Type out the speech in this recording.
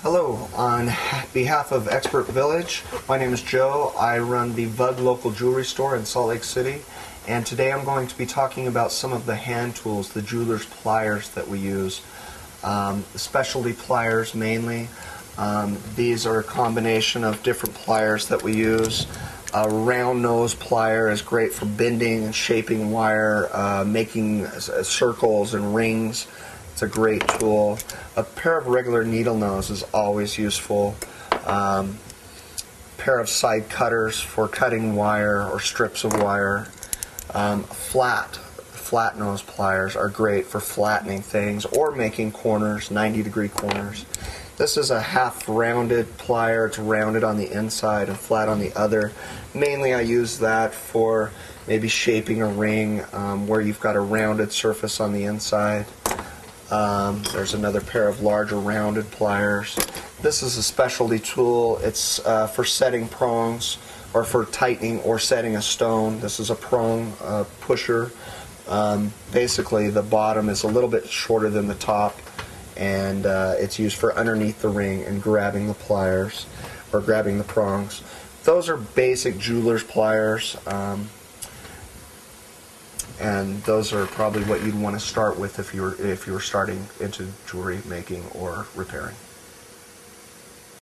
Hello, on behalf of Expert Village, my name is Joe. I run the VUG local jewelry store in Salt Lake City, and today I'm going to be talking about some of the hand tools, the jeweler's pliers that we use. Specialty pliers mainly. These are a combination of different pliers that we use. A round nose plier is great for bending and shaping wire, making circles and rings. It's a great tool. A pair of regular needle nose is always useful. Pair of side cutters for cutting wire or strips of wire. Flat nose pliers are great for flattening things or making corners, 90-degree corners. This is a half rounded plier. It's rounded on the inside and flat on the other. Mainly I use that for maybe shaping a ring where you've got a rounded surface on the inside. There's another pair of larger rounded pliers. This is a specialty tool. It's for setting prongs or for tightening or setting a stone. This is a prong pusher. Basically the bottom is a little bit shorter than the top, and it's used for underneath the ring and grabbing the pliers or grabbing the prongs. Those are basic jeweler's pliers. And those are probably what you'd want to start with if you're starting into jewelry making or repairing.